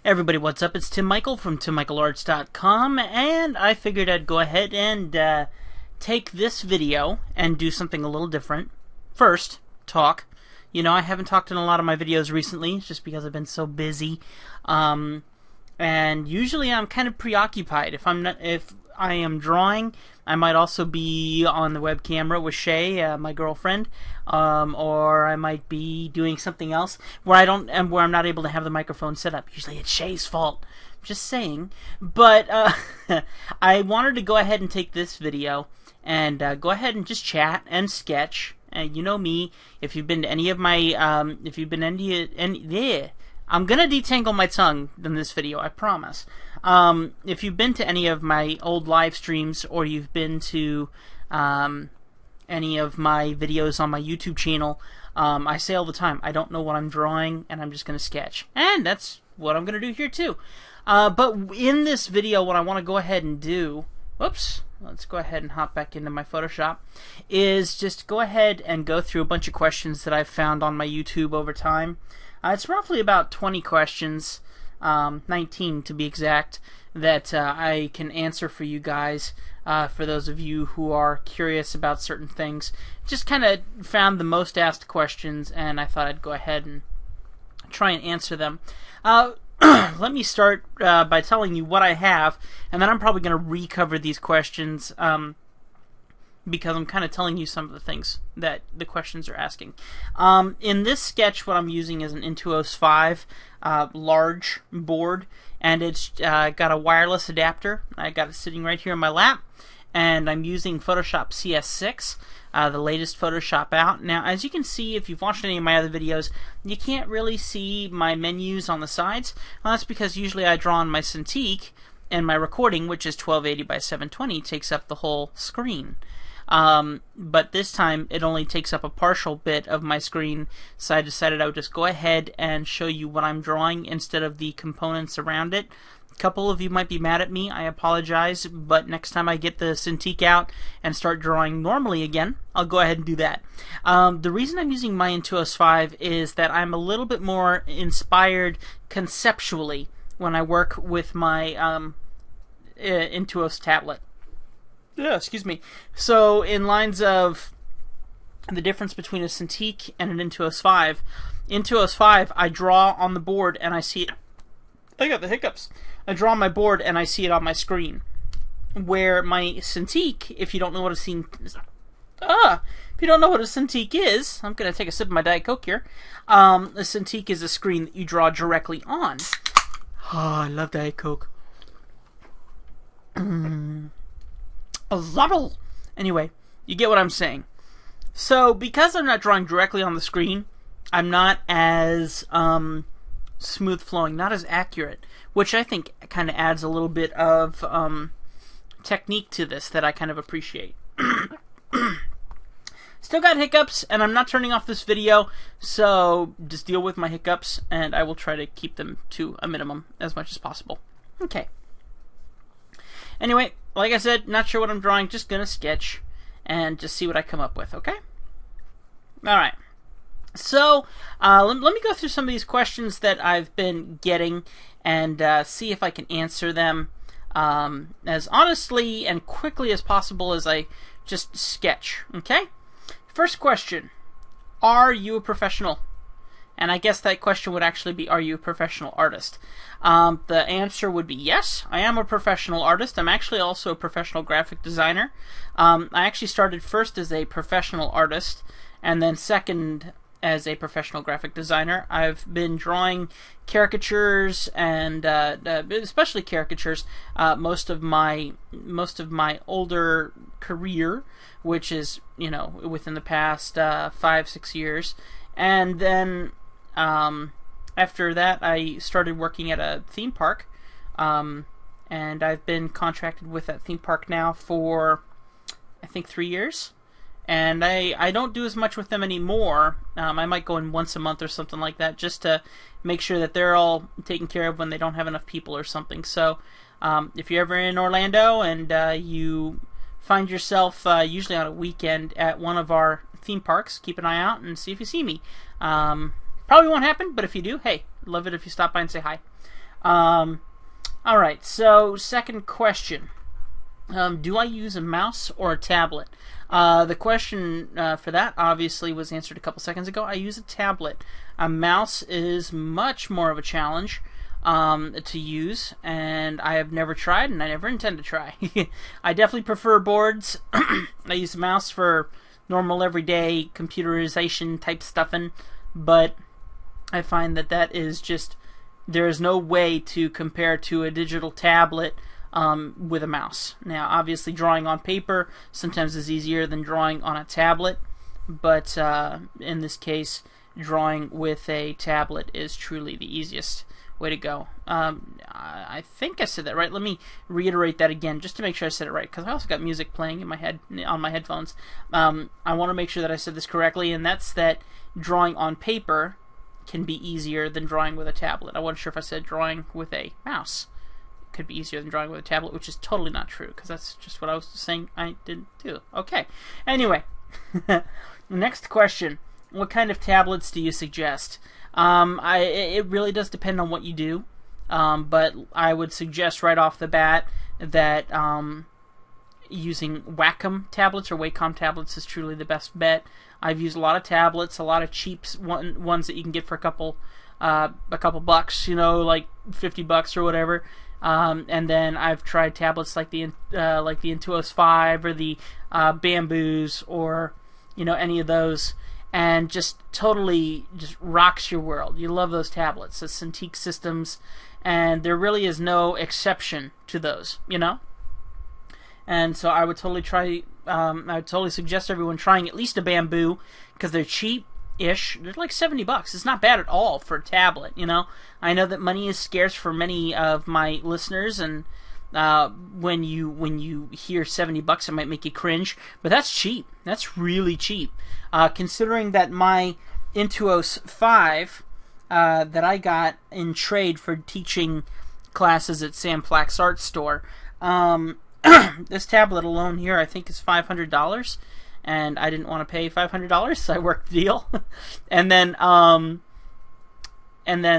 Everybody, what's up? It's Tim Michael from TimMichaelArts.com, and I figured I'd go ahead and take this video and do something a little different. First, talk. You know, I haven't talked in a lot of my videos recently, just because I've been so busy. And usually I'm kind of preoccupied. If I am drawing, I might also be on the web camera with Shay, my girlfriend, or I might be doing something else where I'm not able to have the microphone set up. Usually it's Shay's fault. Just saying. But I wanted to go ahead and take this video and go ahead and just chat and sketch. You know me. If you've been to any of my, I'm gonna detangle my tongue in this video, I promise. If you've been to any of my old live streams, or you've been to any of my videos on my YouTube channel, I say all the time, I don't know what I'm drawing, and I'm just going to sketch. And that's what I'm going to do here too. But in this video, what I want to go ahead and do, whoops, let's go ahead and hop back into my Photoshop, is just go ahead and go through a bunch of questions that I've found on my YouTube over time. It's roughly about 20 questions, 19 to be exact, that I can answer for you guys, for those of you who are curious about certain things. Just kind of found the most asked questions, and I thought I'd go ahead and try and answer them. Let me start by telling you what I have, and then I'm probably going to recover these questions, because I'm kind of telling you some of the things that the questions are asking. In this sketch, what I'm using is an Intuos 5 large board, and it's got a wireless adapter. I got it sitting right here in my lap, and I'm using Photoshop CS6, the latest Photoshop out. Now, as you can see, if you've watched any of my other videos, you can't really see my menus on the sides. Well, that's because usually I draw on my Cintiq, and my recording, which is 1280 by 720, takes up the whole screen. But this time it only takes up a partial bit of my screen, so I decided I would just go ahead and show you what I'm drawing instead of the components around it. A couple of you might be mad at me, I apologize, but next time I get the Cintiq out and start drawing normally again, I'll go ahead and do that. The reason I'm using my Intuos 5 is that I'm a little bit more inspired conceptually when I work with my Intuos tablet. Yeah, excuse me. So, in lines of the difference between a Cintiq and an Intuos 5, Intuos 5, I draw on the board and I see it. I got the hiccups. I draw on my board and I see it on my screen. Where my Cintiq, if you don't know what a Cintiq is, I'm going to take a sip of my Diet Coke here. A Cintiq is a screen that you draw directly on. Oh, I love Diet Coke. A lottle. Anyway, you get what I'm saying. So, because I'm not drawing directly on the screen, I'm not as smooth flowing, not as accurate, which I think kind of adds a little bit of technique to this that I kind of appreciate. Still got hiccups, and I'm not turning off this video, so just deal with my hiccups, and I will try to keep them to a minimum as much as possible. Okay. Anyway, like I said, not sure what I'm drawing, just gonna sketch and just see what I come up with, okay? Alright. So, let me go through some of these questions that I've been getting and see if I can answer them as honestly and quickly as possible as I just sketch, okay? First question, are you a professional? And I guess that question would actually be, are you a professional artist? The answer would be yes, I am a professional artist. I'm actually also a professional graphic designer. I actually started first as a professional artist, and then second as a professional graphic designer. I've been drawing caricatures and especially caricatures most of my older career, which is, you know, within the past 5-6 years. And then after that, I started working at a theme park, and I've been contracted with that theme park now for, I think, 3 years. And I don't do as much with them anymore. I might go in once a month or something like that, just to make sure that they're all taken care of when they don't have enough people or something. So if you're ever in Orlando and you find yourself usually on a weekend at one of our theme parks, keep an eye out and see if you see me. Probably won't happen, but if you do, hey, love it if you stop by and say hi. All right, so second question. Do I use a mouse or a tablet? The question for that obviously was answered a couple seconds ago. I use a tablet. A mouse is much more of a challenge to use, and I have never tried, and I never intend to try. I definitely prefer boards. I use a mouse for normal everyday computerization type stuffing, but I find that that is just, there is no way to compare to a digital tablet with a mouse. Now, obviously, drawing on paper sometimes is easier than drawing on a tablet, but in this case, drawing with a tablet is truly the easiest way to go. I think I said that right. Let me reiterate that again, just to make sure I said it right, because I also got music playing in my head on my headphones. I want to make sure that I said this correctly, and that's that drawing on paper can be easier than drawing with a tablet. I wasn't sure if I said drawing with a mouse could be easier than drawing with a tablet, which is totally not true, because that's just what I was saying I didn't do. Okay. Anyway, next question. What kind of tablets do you suggest? It really does depend on what you do, but I would suggest right off the bat that using Wacom tablets or Wacom tablets is truly the best bet. I've used a lot of tablets, a lot of cheap ones that you can get for a couple bucks, like $50 or whatever. And then I've tried tablets like the Intuos 5 or the Bamboos or any of those, and just totally just rocks your world. You love those tablets, the Cintiq systems, and there really is no exception to those, And so I would totally try. I would totally suggest everyone trying at least a Bamboo, because they're cheap-ish. They're like $70. It's not bad at all for a tablet. I know that money is scarce for many of my listeners, and when you hear $70, it might make you cringe. But that's cheap. That's really cheap, considering that my Intuos 5 that I got in trade for teaching classes at Sam Flack's art store. This tablet alone here I think is $500, and I didn't want to pay $500, so I worked the deal. and then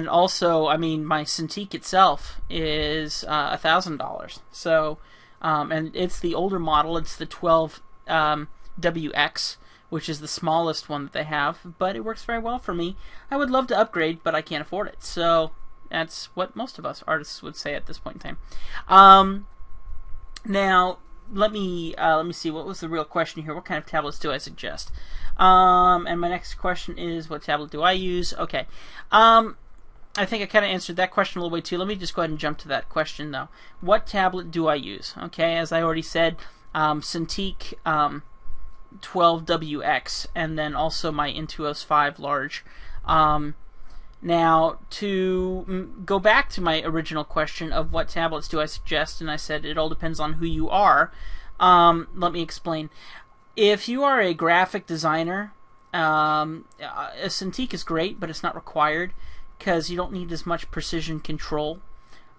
also, my Cintiq itself is $1,000. So, and it's the older model. It's the 12WX, which is the smallest one that they have, but it works very well for me. I would love to upgrade, but I can't afford it. So that's what most of us artists would say at this point in time. Now, let me see. What was the real question here? What kind of tablets do I suggest? And my next question is, what tablet do I use? Okay. I think I kind of answered that question a little bit too. Let me just go ahead and jump to that question, though. What tablet do I use? Okay, as I already said, Cintiq 12WX, and then also my Intuos 5 large. Now, to go back to my original question of what tablets do I suggest, and I said it all depends on who you are. Let me explain. If you are a graphic designer, a Cintiq is great, but it's not required, because you don't need as much precision control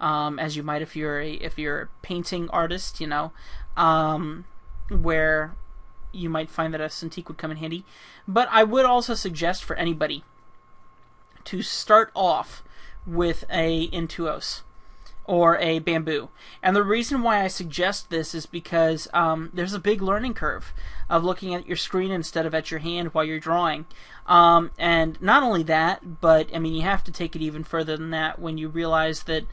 as you might if you're a painting artist, where you might find that a Cintiq would come in handy. But I would also suggest for anybody to start off with a Intuos or a Bamboo. And the reason why I suggest this is because there's a big learning curve of looking at your screen instead of at your hand while you're drawing. And not only that, but you have to take it even further than that when you realize that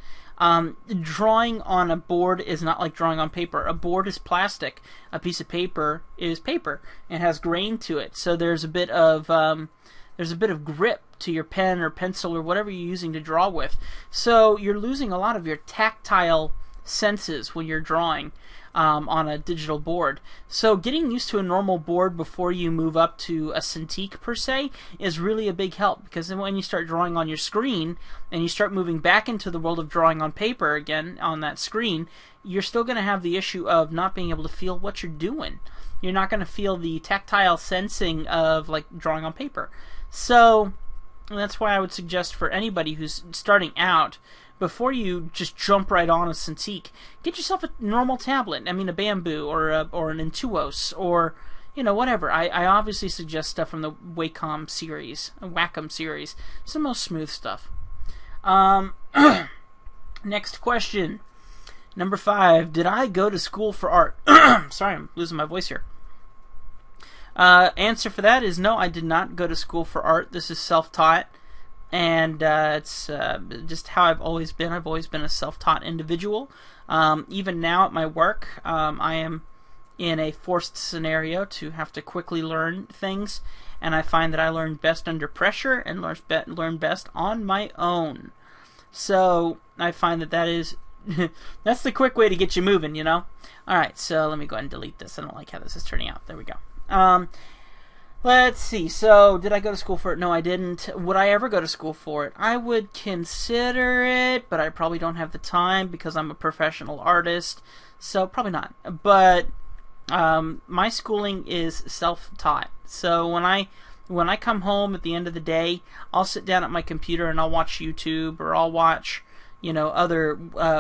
drawing on a board is not like drawing on paper. A board is plastic. A piece of paper is paper. It has grain to it. So there's a bit of grip to your pen or pencil or whatever you're using to draw with. So you're losing a lot of your tactile senses when you're drawing on a digital board. So getting used to a normal board before you move up to a Cintiq per se is really a big help, because then when you start drawing on your screen and you start moving back into the world of drawing on paper again on that screen, you're still going to have the issue of not being able to feel what you're doing. You're not going to feel the tactile sensing of like drawing on paper. So that's why I would suggest for anybody who's starting out, before you just jump right on a Cintiq, get yourself a normal tablet. A Bamboo or an Intuos or whatever. I obviously suggest stuff from the Wacom series, It's the most smooth stuff. Next question. Number 5. Did I go to school for art? Sorry, I'm losing my voice here. Answer for that is no, I did not go to school for art. This is self-taught. And it's just how I've always been. I've always been a self-taught individual. Even now at my work, I am in a forced scenario to have to quickly learn things. And I find that I learn best under pressure and learn best on my own. So I find that is that's the quick way to get you moving, you know? Alright, so let me go ahead and delete this. I don't like how this is turning out. There we go. Let's see. So, did I go to school for it? No, I didn't. Would I ever go to school for it? I would consider it, but I probably don't have the time because I'm a professional artist. So, probably not. But my schooling is self-taught. So, when I come home at the end of the day, I'll sit down at my computer and I'll watch YouTube, or I'll watch, other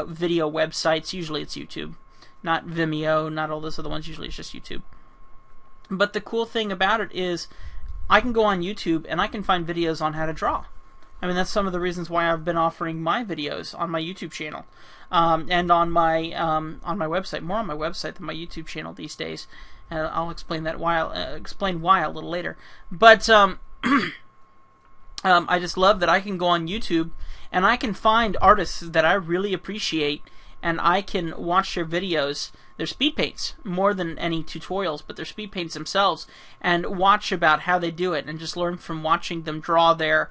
video websites. Usually it's YouTube. Not Vimeo, not all those other ones. Usually it's just YouTube. But the cool thing about it is I can go on YouTube and I can find videos on how to draw. I mean, that's some of the reasons why I've been offering my videos on my YouTube channel and on my website. More on my website than my YouTube channel these days. I'll explain why a little later. But I just love that I can go on YouTube and I can find artists that I really appreciate, and I can watch their videos. They're speed paints more than any tutorials, but they're speed paints themselves, and watch about how they do it and just learn from watching them draw their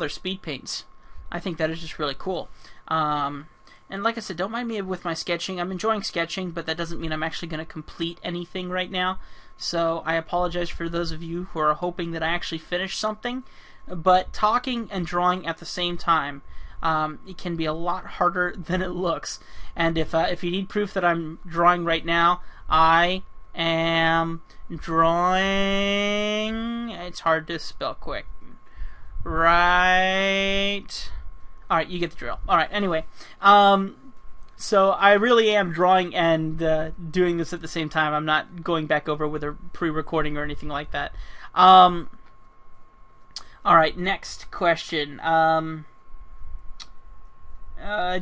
speed paints. I think that is just really cool. And like I said, don't mind me with my sketching. I'm enjoying sketching, but that doesn't mean I'm actually going to complete anything right now. So I apologize for those of you who are hoping that I actually finish something. But talking and drawing at the same time, it can be a lot harder than it looks. And if you need proof that I'm drawing right now, I am drawing. It's hard to spell quick. Right. All right, you get the drill. All right. Anyway, so I really am drawing and doing this at the same time. I'm not going back over with a pre-recording or anything like that. All right, next question.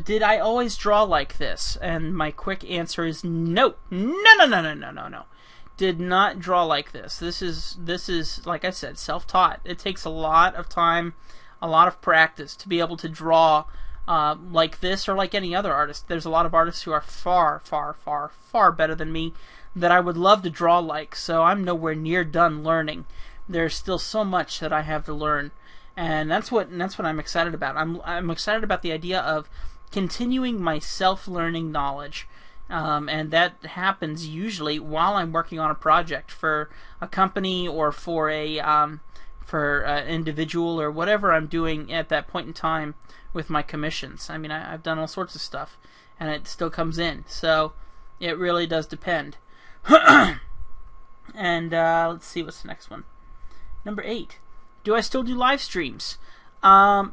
Did I always draw like this? And my quick answer is no. No. Did not draw like this. This is like I said, self-taught. It takes a lot of time, a lot of practice to be able to draw like this or like any other artist. There's a lot of artists who are far, far, far, far better than me that I would love to draw like. So I'm nowhere near done learning. There's still so much that I have to learn, and that's what I'm excited about. I'm excited about the idea of continuing my self-learning knowledge, and that happens usually while I'm working on a project for a company or for an individual or whatever I'm doing at that point in time with my commissions. I mean, I've done all sorts of stuff, and it still comes in. So it really does depend. And let's see, what's the next one? Number 8. Do I still do live streams? No,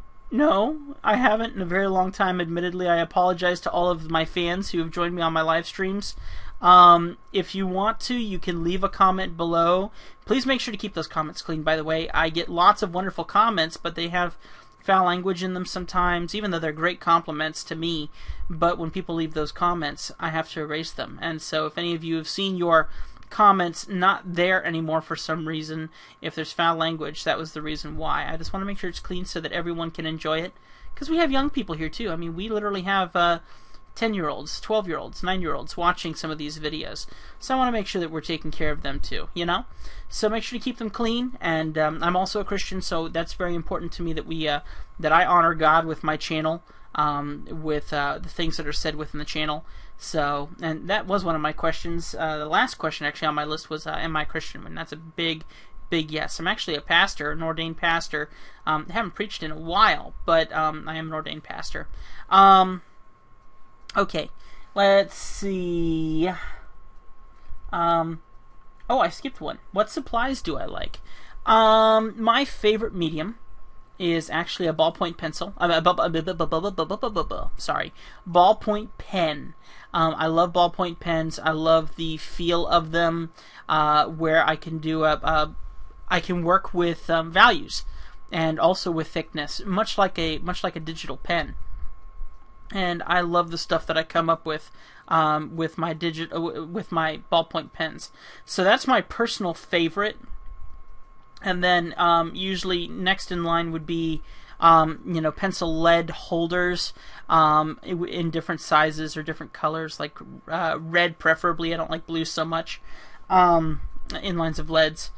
I haven't in a very long time, admittedly. I apologize to all of my fans who have joined me on my live streams. If you want to, you can leave a comment below. Please make sure to keep those comments clean, by the way. I get lots of wonderful comments, but they have foul language in them sometimes, even though they're great compliments to me. But when people leave those comments, I have to erase them. And so if any of you have seen your comments not there anymore for some reason, if there's foul language, that was the reason why. I just want to make sure it's clean so that everyone can enjoy it, because we have young people here too. I mean, we literally have 10-year-olds, 12-year-olds, 9-year-olds watching some of these videos, so I want to make sure that we're taking care of them too, so make sure to keep them clean. And I'm also a Christian, so that's very important to me that we that I honor God with my channel, with the things that are said within the channel. So, and that was one of my questions. The last question actually on my list was, am I Christian? And that's a big yes. I'm actually a pastor, an ordained pastor. I haven't preached in a while, but I am an ordained pastor. Okay, let's see. Oh, I skipped one. What supplies do I like? My favorite medium is actually a ballpoint pencil. Sorry, ballpoint pen. I love ballpoint pens. I love the feel of them, where I can do I can work with values and also with thickness, much like a digital pen. and I love the stuff that I come up with my with my ballpoint pens. So that's my personal favorite. And then usually next in line would be pencil lead holders in different sizes or different colors, like red preferably. I don't like blue so much. In lines of leads.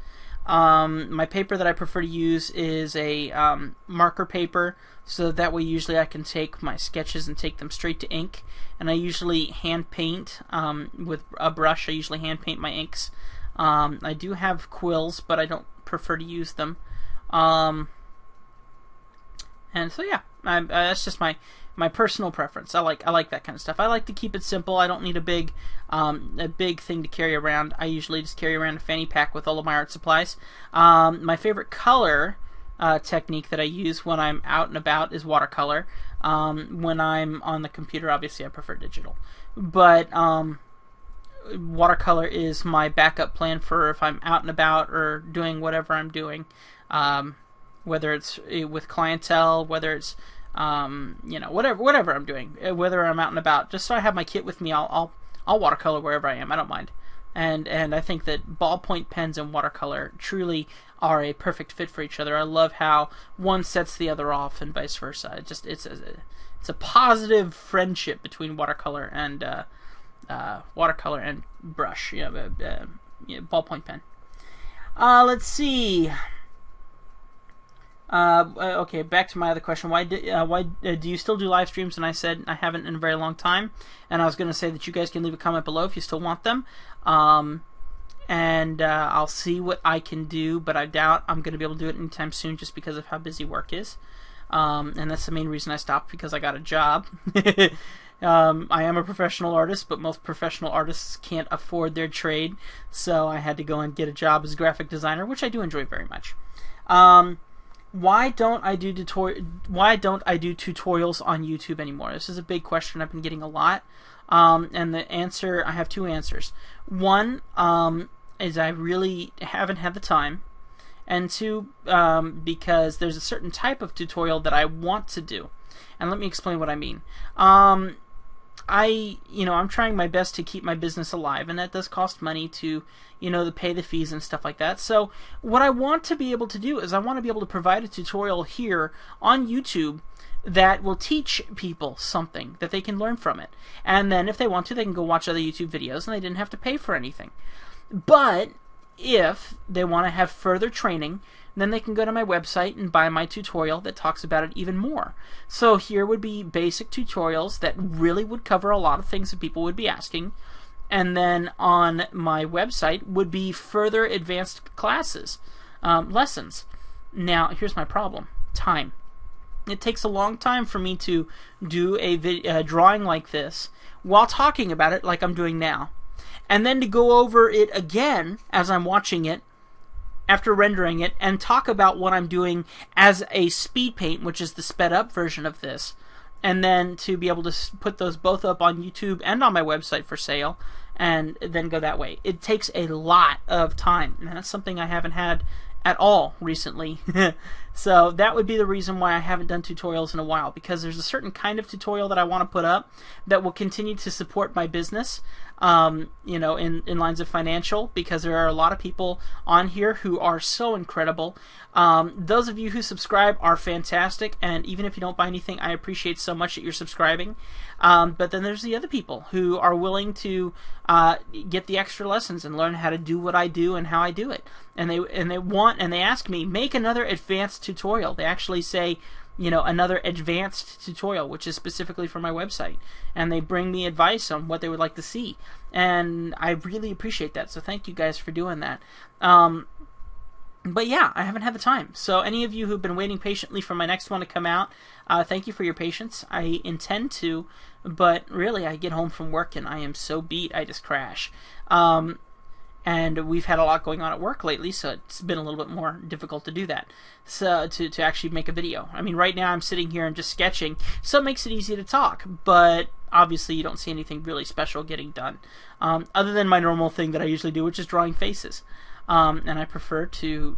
My paper that I prefer to use is a marker paper, so that way usually I can take my sketches and take them straight to ink. And I usually hand paint with a brush. I usually hand paint my inks. I do have quills, but I don't prefer to use them. And so yeah, that's just my personal preference. I like that kind of stuff. I like to keep it simple. I don't need a big thing to carry around. I usually just carry around a fanny pack with all of my art supplies. My favorite color technique that I use when I'm out and about is watercolor. When I'm on the computer, obviously I prefer digital, but watercolor is my backup plan for if I'm out and about or doing whatever I'm doing, whether it's with clientele, whether it's whatever I'm doing, whether I'm out and about. Just so I have my kit with me, I'll watercolor wherever I am. I don't mind. And I think that ballpoint pens and watercolor truly are a perfect fit for each other. I love how one sets the other off and vice versa. It's a positive friendship between watercolor and brush. Ballpoint pen. Let's see. Okay, back to my other question. Why do you still do live streams? And I said I haven't in a very long time. And I was going to say that you guys can leave a comment below if you still want them. And I'll see what I can do, but I doubt I'm going to be able to do it anytime soon just because of how busy work is. And that's the main reason I stopped, because I got a job. I am a professional artist, but most professional artists can't afford their trade, so I had to go and get a job as a graphic designer, which I do enjoy very much. Why don't I do tutorials on YouTube anymore? This is a big question I've been getting a lot, and the answer, I have two answers. One is I really haven't had the time, and two, because there's a certain type of tutorial that I want to do, and let me explain what I mean. I'm trying my best to keep my business alive, and that does cost money to pay the fees and stuff like that. So what I want to be able to do is I want to be able to provide a tutorial here on YouTube that will teach people something that they can learn from it. And then if they want to, they can go watch other YouTube videos and they didn't have to pay for anything. But if they want to have further training, then they can go to my website and buy my tutorial that talks about it even more. So here would be basic tutorials that really would cover a lot of things that people would be asking. And then on my website would be further advanced classes, lessons. Now, here's my problem. Time. It takes a long time for me to do a drawing like this while talking about it like I'm doing now. And then to go over it again as I'm watching it, after rendering it, and talk about what I'm doing as a speed paint, which is the sped up version of this, and then to be able to put those both up on YouTube and on my website for sale, and then go that way. It takes a lot of time, and that's something I haven't had at all recently. So that would be the reason why I haven't done tutorials in a while, because there's a certain kind of tutorial that I want to put up that will continue to support my business, in lines of financial, because there are a lot of people on here who are so incredible. Those of you who subscribe are fantastic, and even if you don't buy anything, I appreciate so much that you're subscribing. But then there's the other people who are willing to get the extra lessons and learn how to do what I do and how I do it. And they ask me, make another advanced tutorial. They actually say, another advanced tutorial, which is specifically for my website. And they bring me advice on what they would like to see. And I really appreciate that. So thank you guys for doing that. But yeah, I haven't had the time. So any of you who've been waiting patiently for my next one to come out, thank you for your patience. I intend to, but really I get home from work and I am so beat I just crash. And we've had a lot going on at work lately, so it's been a little bit more difficult to do that. So to actually make a video. I mean, right now I'm sitting here and just sketching, so it makes it easy to talk, but obviously you don't see anything really special getting done. Other than my normal thing that I usually do, which is drawing faces. And I prefer to,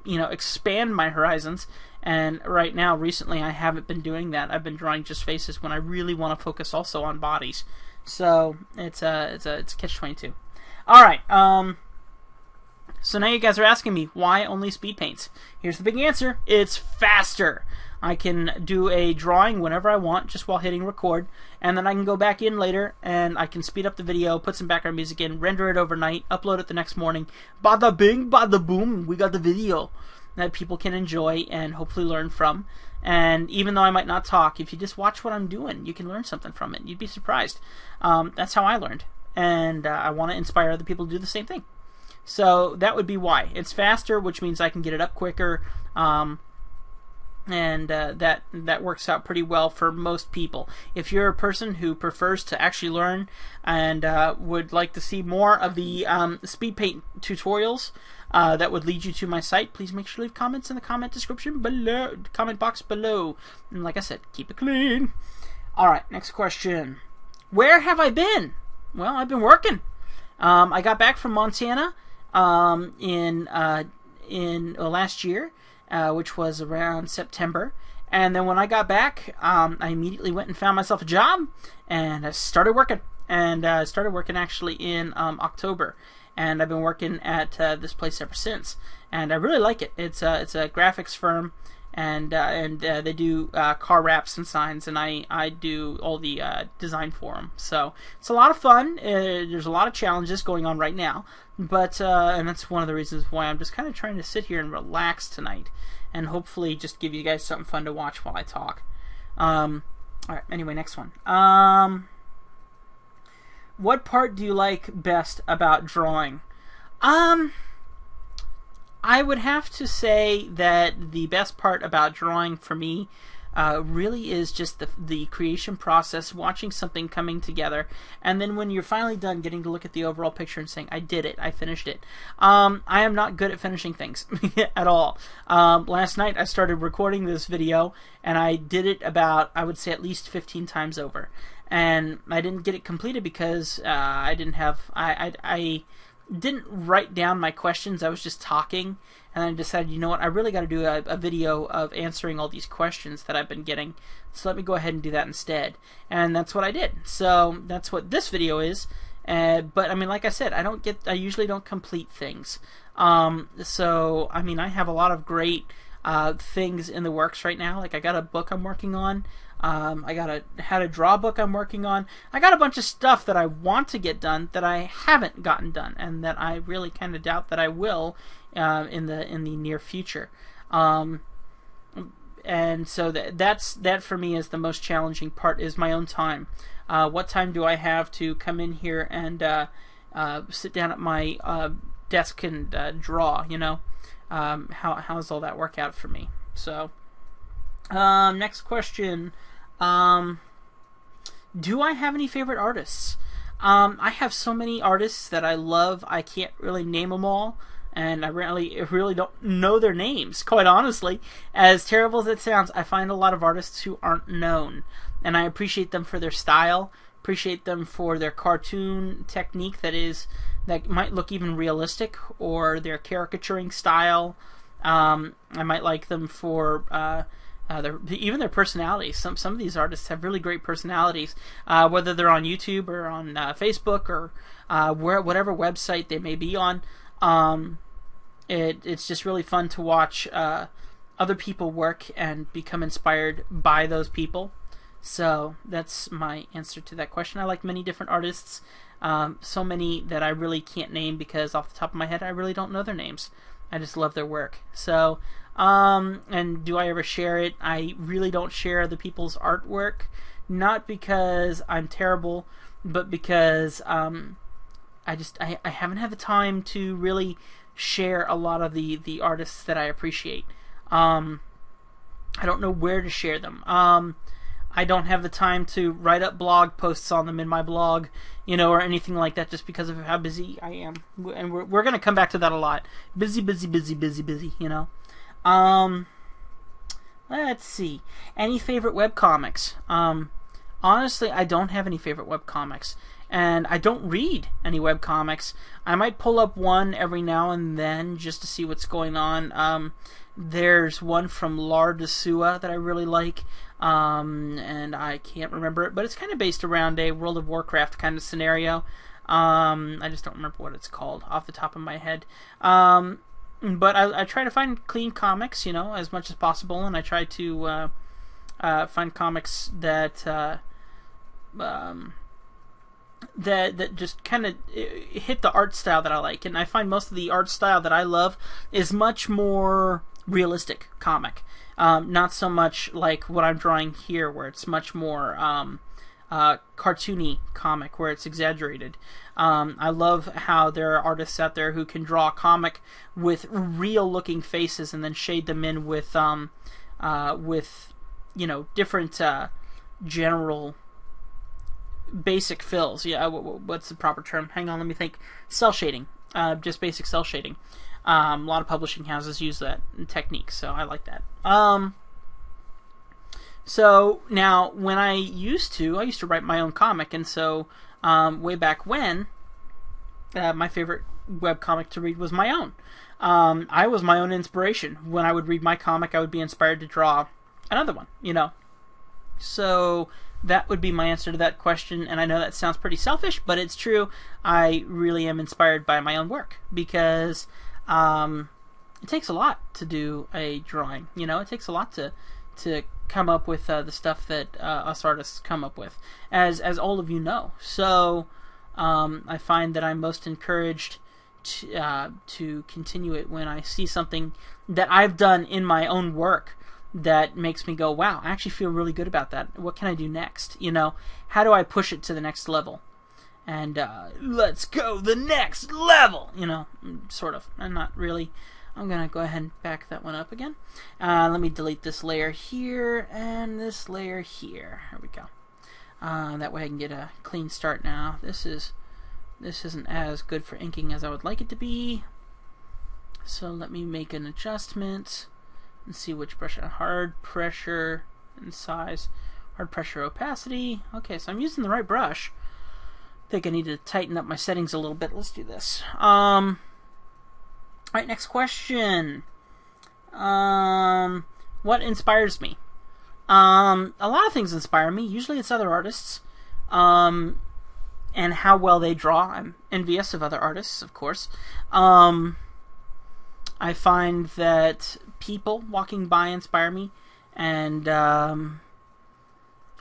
expand my horizons And right now, recently, I haven't been doing that. I've been drawing just faces when I really want to focus also on bodies. So it's catch-22. All right. So now you guys are asking me, why only speed paints? Here's the big answer. It's faster. I can do a drawing whenever I want, just while hitting record, and then I can go back in later, and I can speed up the video, put some background music in, render it overnight, upload it the next morning. Bada bing, bada boom, we got the video that people can enjoy and hopefully learn from. And even though I might not talk, if you just watch what I'm doing, you can learn something from it. You'd be surprised. That's how I learned, and I want to inspire other people to do the same thing. So that would be why. It's faster, which means I can get it up quicker, and that works out pretty well for most people. If you're a person who prefers to actually learn and would like to see more of the speed paint tutorials that would lead you to my site, please make sure to leave comments in the comment description below, comment box below. And like I said, keep it clean. All right, next question. Where have I been? Well, I've been working. I got back from Montana in last year, which was around September. And then when I got back, I immediately went and found myself a job, and I started working. And I started working actually in October. And I've been working at this place ever since. And I really like it. It's a graphics firm, and they do car wraps and signs, and I do all the design for them. So it's a lot of fun. There's a lot of challenges going on right now, but and that's one of the reasons why I'm just kind of trying to sit here and relax tonight, and hopefully just give you guys something fun to watch while I talk. All right. Anyway, next one. What part do you like best about drawing? I would have to say that the best part about drawing for me really is just the creation process, watching something coming together, and then when you're finally done, getting to look at the overall picture and saying, I did it, I finished it. I am not good at finishing things at all. Last night I started recording this video, and I did it about, I would say, at least 15 times over. And I didn't get it completed because I didn't have, I didn't write down my questions. I was just talking, and I decided, you know what, I really got to do a video of answering all these questions that I've been getting, so let me go ahead and do that instead. And that's what I did. So that's what this video is. But I mean, like I said, I usually don't complete things. So I mean, I have a lot of great things in the works right now. Like, I got a book I'm working on. I got a how to draw book I'm working on. I got a bunch of stuff that I want to get done that I haven't gotten done, and that I really kind of doubt that I will in the near future. And so that for me is the most challenging part, is my own time. What time do I have to come in here and sit down at my desk and draw? You know, how does all that work out for me? So next question. Do I have any favorite artists? I have so many artists that I love, I can't really name them all, and I really don't know their names, quite honestly. As terrible as it sounds, I find a lot of artists who aren't known, and I appreciate them for their style, appreciate them for their cartoon technique that might look even realistic, or their caricaturing style. I might like them for even their personalities. Some of these artists have really great personalities, whether they're on YouTube or on Facebook or whatever website they may be on. It's just really fun to watch other people work and become inspired by those people. So that's my answer to that question. I like many different artists, so many that I really can't name because off the top of my head I really don't know their names. I just love their work. So and do I ever share it? I really don't share other people's artwork, not because I'm terrible, but because I haven't had the time to really share a lot of the artists that I appreciate. I don't know where to share them. I don't have the time to write up blog posts on them in my blog, you know, or anything like that, just because of how busy I am. And we're going to come back to that a lot. Busy, you know. Let's see. Any favorite webcomics? Honestly, I don't have any favorite webcomics. and I don't read any webcomics. I might pull up one every now and then just to see what's going on. There's one from Lar de Sua that I really like, and I can't remember it, but it's kind of based around a World of Warcraft kind of scenario. I just don't remember what it's called off the top of my head. But I try to find clean comics, you know, as much as possible, and I try to find comics that that just kind of hit the art style that I like. And I find most of the art style that I love is much more realistic comic, not so much like what I'm drawing here, where it's much more cartoony comic, where it's exaggerated. I love how there are artists out there who can draw a comic with real looking faces and then shade them in with you know, different general basic fills. Yeah, what's the proper term? Hang on, let me think. Cell shading. Just basic cell shading. A lot of publishing houses use that technique, so I like that. So now, when I used to write my own comic, and so way back when, my favorite webcomic to read was my own. I was my own inspiration. When I would read my comic, I would be inspired to draw another one, you know. So that would be my answer to that question, and I know that sounds pretty selfish, but it's true. I really am inspired by my own work, because it takes a lot to do a drawing, you know. It takes a lot to come up with the stuff that us artists come up with, as all of you know. So I find that I'm most encouraged to continue it when I see something that I've done in my own work that makes me go, wow, I actually feel really good about that. What can I do next? You know, how do I push it to the next level? And let's go the next level, you know, sort of. And not really. I'm going to go ahead and back that one up again. Let me delete this layer here and this layer here. There we go. That way I can get a clean start now. This isn't as good for inking as I would like it to be. So let me make an adjustment and see which brush. Hard pressure and size. Hard pressure opacity. Okay, so I'm using the right brush. I think I need to tighten up my settings a little bit. Let's do this. Alright, next question. What inspires me? A lot of things inspire me. Usually it's other artists. And how well they draw. I'm envious of other artists, of course. I find that people walking by inspire me. And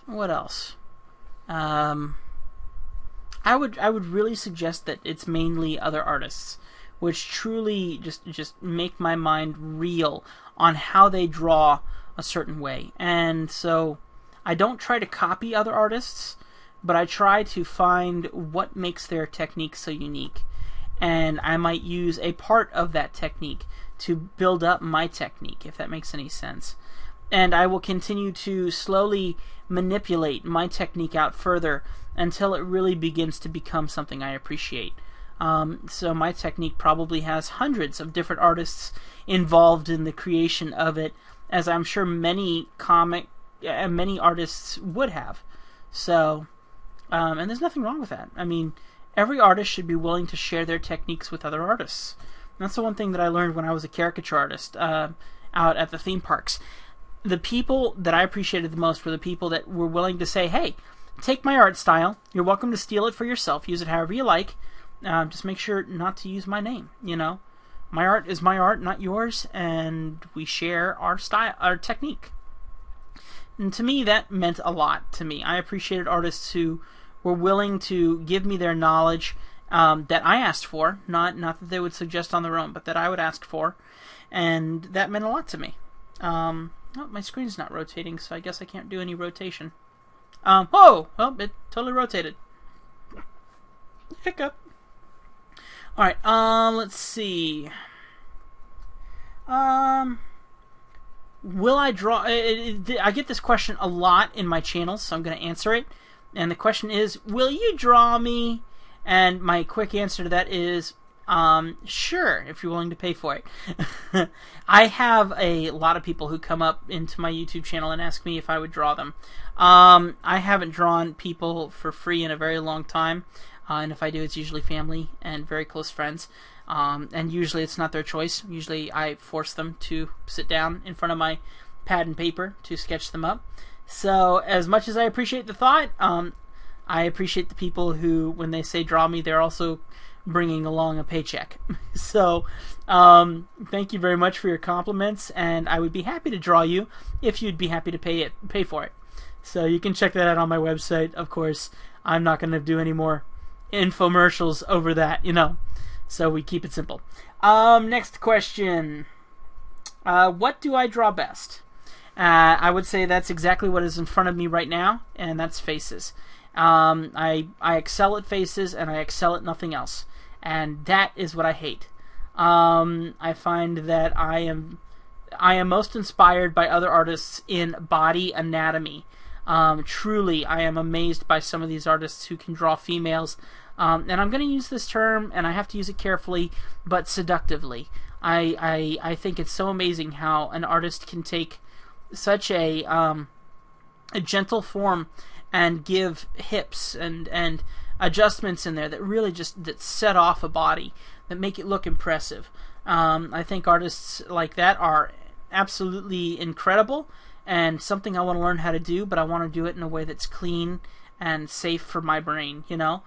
what else? I would really suggest that it's mainly other artists, which truly just make my mind reel on how they draw a certain way. And so I don't try to copy other artists, but I try to find what makes their technique so unique. And I might use a part of that technique to build up my technique, if that makes any sense. And I will continue to slowly manipulate my technique out further until it really begins to become something I appreciate. So my technique probably has hundreds of different artists involved in the creation of it, as I'm sure many artists would have. So, and there's nothing wrong with that. I mean, every artist should be willing to share their techniques with other artists. And that's the one thing that I learned when I was a caricature artist out at the theme parks. The people that I appreciated the most were the people that were willing to say, hey, take my art style, you're welcome to steal it for yourself, use it however you like, just make sure not to use my name, you know. My art is my art, not yours, and we share our style, our technique. And to me, that meant a lot to me. I appreciated artists who were willing to give me their knowledge that I asked for, not that they would suggest on their own, but that I would ask for, and that meant a lot to me. Oh, my screen's not rotating, so I guess I can't do any rotation. Oh, well, it totally rotated. Hiccup. Alright, let's see. Will I draw... I get this question a lot in my channels, so I'm going to answer it. And the question is, will you draw me? And my quick answer to that is, Sure, if you're willing to pay for it. I have a lot of people who come up into my YouTube channel and ask me if I would draw them. I haven't drawn people for free in a very long time, and if I do, it's usually family and very close friends. And usually it's not their choice. Usually I force them to sit down in front of my pad and paper to sketch them up. So as much as I appreciate the thought, I appreciate the people who, when they say draw me, they're also bringing along a paycheck. So thank you very much for your compliments, and I would be happy to draw you if you'd be happy to pay for it. So you can check that out on my website. Of course, I'm not going to do any more infomercials over that, you know. So we keep it simple. Next question. What do I draw best? I would say that's exactly what is in front of me right now, and that's faces. I excel at faces, and I excel at nothing else. And that is what I hate. I find that I am most inspired by other artists in body anatomy. Truly, I am amazed by some of these artists who can draw females. And I'm going to use this term, and I have to use it carefully, but seductively. I think it's so amazing how an artist can take such a gentle form and give hips and adjustments in there that really that set off a body, that make it look impressive. I think artists like that are absolutely incredible, and something I want to learn how to do, but I want to do it in a way that's clean and safe for my brain, you know?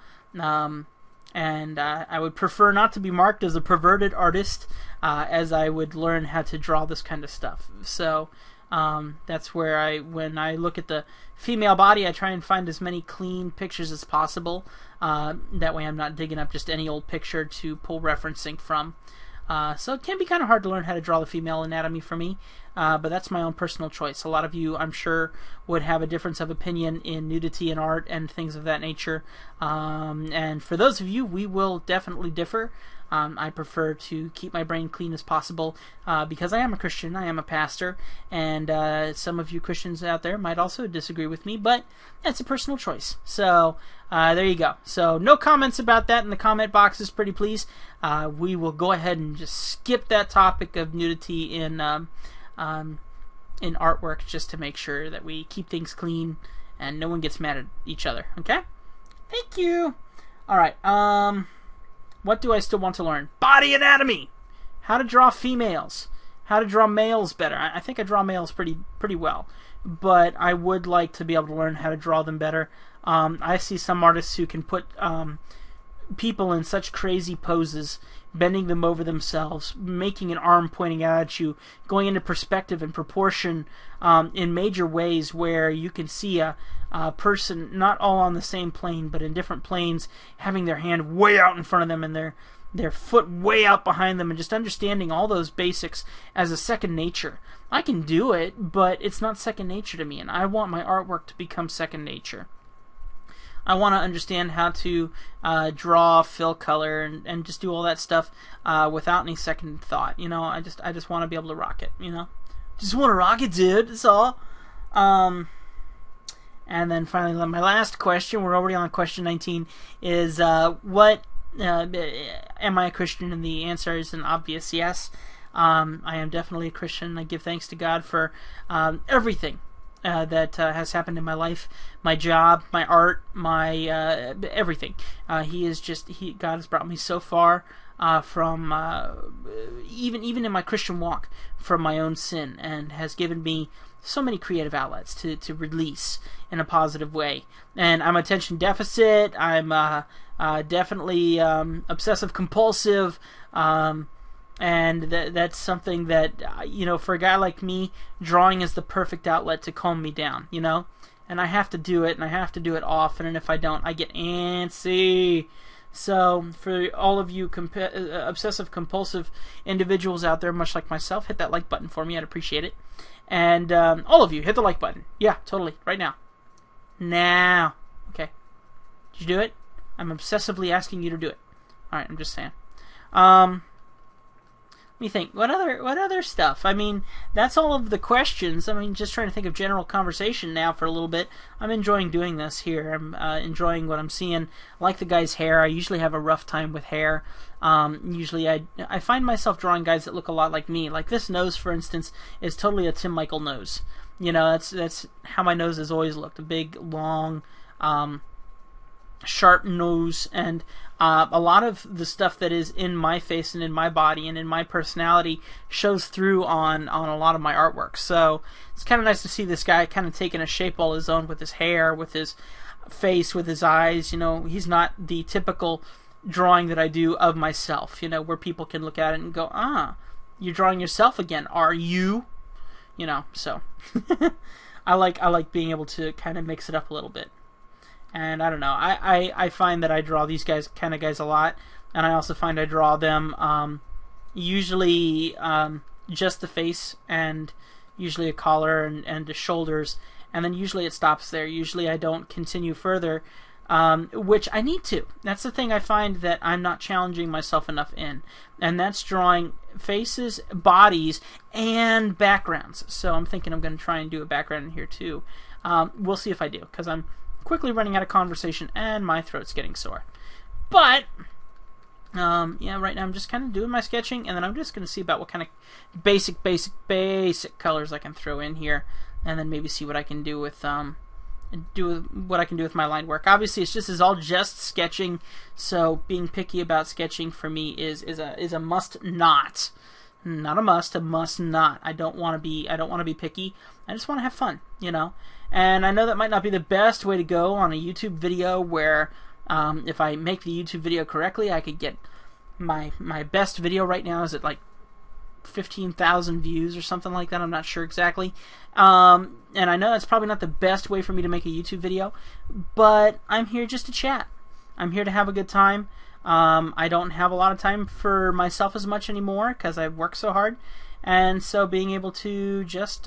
And I would prefer not to be marked as a perverted artist, as I would learn how to draw this kind of stuff. So that's where when I look at the female body, I try and find as many clean pictures as possible. That way I'm not digging up just any old picture to pull referencing from. So it can be kind of hard to learn how to draw the female anatomy for me, but that's my own personal choice. A lot of you, I'm sure, would have a difference of opinion in nudity and art and things of that nature. And for those of you, we will definitely differ. I prefer to keep my brain clean as possible because I am a Christian, I am a pastor, and some of you Christians out there might also disagree with me, but that's a personal choice. So there you go. So no comments about that in the comment boxes, pretty please. We will go ahead and just skip that topic of nudity in artwork, just to make sure that we keep things clean and no one gets mad at each other. Okay? Thank you. All right. What do I still want to learn? Body anatomy. How to draw females. How to draw males better. I think I draw males pretty well, but I would like to be able to learn how to draw them better. I see some artists who can put people in such crazy poses, bending them over themselves, making an arm pointing out at you, going into perspective and proportion in major ways where you can see a person not all on the same plane but in different planes, having their hand way out in front of them and their foot way out behind them, and just understanding all those basics as a second nature. I can do it, but it's not second nature to me, and I want my artwork to become second nature. I want to understand how to draw, fill color, and just do all that stuff without any second thought. You know, I just want to be able to rock it. You know, just want to rock it, dude. That's all. And then finally, my last question. We're already on question 19. Is what am I a Christian? And the answer is an obvious yes. I am definitely a Christian. I give thanks to God for everything that has happened in my life, my job, my art, my everything. God has brought me so far from even in my Christian walk from my own sin, and has given me so many creative outlets to release in a positive way. And I'm attention deficit. I'm definitely obsessive compulsive. And that's something that, you know, for a guy like me, drawing is the perfect outlet to calm me down, you know? And I have to do it, and I have to do it often, and if I don't, I get antsy. So, for all of you obsessive-compulsive individuals out there, much like myself, hit that like button for me. I'd appreciate it. And all of you, hit the like button. Yeah, totally. Right now. Now. Okay. Did you do it? I'm obsessively asking you to do it. Alright, I'm just saying. me think. What other stuff? I mean, that's all of the questions. I mean, just trying to think of general conversation now for a little bit. I'm enjoying doing this here. I'm enjoying what I'm seeing. I like the guy's hair. I usually have a rough time with hair. Usually I find myself drawing guys that look a lot like me. Like this nose, for instance, is totally a Tim Michael nose. You know, that's how my nose has always looked. A big, long, sharp nose, and a lot of the stuff that is in my face and in my body and in my personality shows through on a lot of my artwork. So it's kind of nice to see this guy kind of taking a shape all his own with his hair, with his face, with his eyes. You know, he's not the typical drawing that I do of myself, you know, where people can look at it and go, ah, you're drawing yourself again, are you? You know, so I like being able to kind of mix it up a little bit. And I don't know, I find that I draw these kind of guys a lot, and I also find I draw them usually just the face, and usually a collar and the shoulders, and then usually it stops there. Usually I don't continue further, which I need to. That's the thing I find that I'm not challenging myself enough in, and that's drawing faces, bodies, and backgrounds. So I'm thinking I'm going to try and do a background in here too. We'll see if I do, because I'm quickly running out of conversation and my throat's getting sore. But yeah, right now I'm just kind of doing my sketching, and then I'm just going to see about what kind of basic colors I can throw in here, and then maybe see what I can do with my line work. Obviously, this is all just sketching, so being picky about sketching for me is a must not. Not a must, a must not. I don't want to be picky. I just want to have fun, you know. And I know that might not be the best way to go on a YouTube video, where if I make the YouTube video correctly, I could get my best video right now is at like 15,000 views or something like that. I'm not sure exactly. And I know that's probably not the best way for me to make a YouTube video, but I'm here just to chat. I'm here to have a good time. I don't have a lot of time for myself as much anymore because I've worked so hard, and so being able to just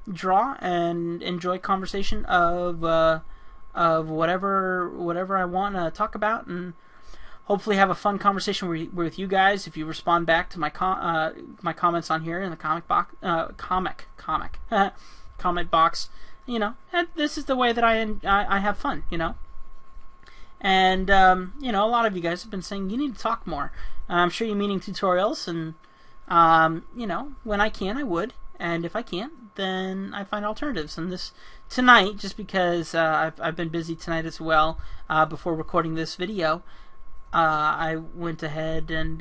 draw and enjoy conversation of whatever I want to talk about, and hopefully have a fun conversation with you guys if you respond back to my comments on here in the comment box. You know, and this is the way that I have fun, you know. And you know, a lot of you guys have been saying you need to talk more. I'm sure you're meaning tutorials, and you know, when I can, I would, and if I can't, then I find alternatives. And this tonight, just because I've been busy tonight as well, before recording this video, I went ahead and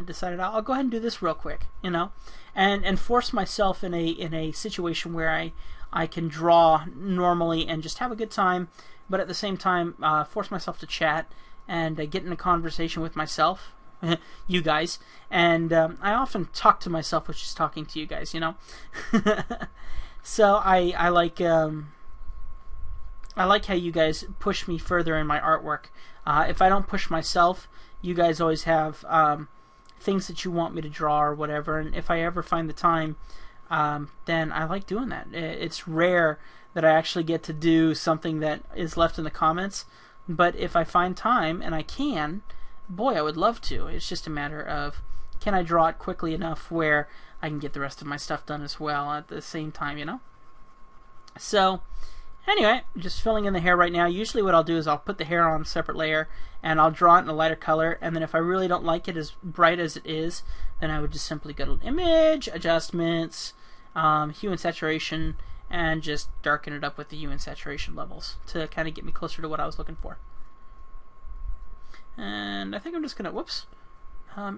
decided I'll go ahead and do this real quick, you know, and force myself in a situation where I can draw normally and just have a good time, but at the same time force myself to chat and get in a conversation with myself, you guys, and I often talk to myself, which is talking to you guys, you know. So I like how you guys push me further in my artwork. If I don't push myself, you guys always have things that you want me to draw or whatever, and if I ever find the time, then I like doing that. It's rare that I actually get to do something that is left in the comments, but if I find time, and I can, boy, I would love to. It's just a matter of, can I draw it quickly enough where I can get the rest of my stuff done as well at the same time, you know? So anyway, just filling in the hair right now. Usually what I'll do is I'll put the hair on a separate layer, and I'll draw it in a lighter color, and then if I really don't like it as bright as it is, then I would just simply go to Image, Adjustments, Hue and Saturation, and just darken it up with the hue and saturation levels to kind of get me closer to what I was looking for. And I think I'm just going to,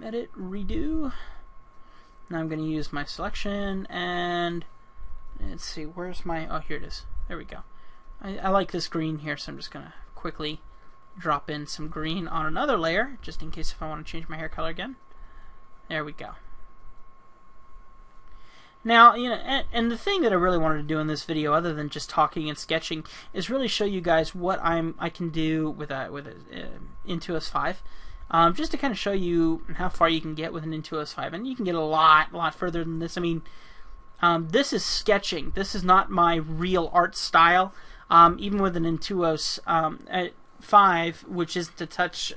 edit, redo. Now I'm going to use my selection, and let's see, where's my, oh, here it is. There we go. I like this green here, so I'm just going to quickly drop in some green on another layer, just in case if I want to change my hair color again. There we go. Now, you know, and the thing that I really wanted to do in this video, other than just talking and sketching, is really show you guys what I can do with Intuos 5, just to kind of show you how far you can get with an Intuos 5, and you can get a lot further than this. I mean, this is sketching. This is not my real art style. Even with an Intuos 5, which isn't a touch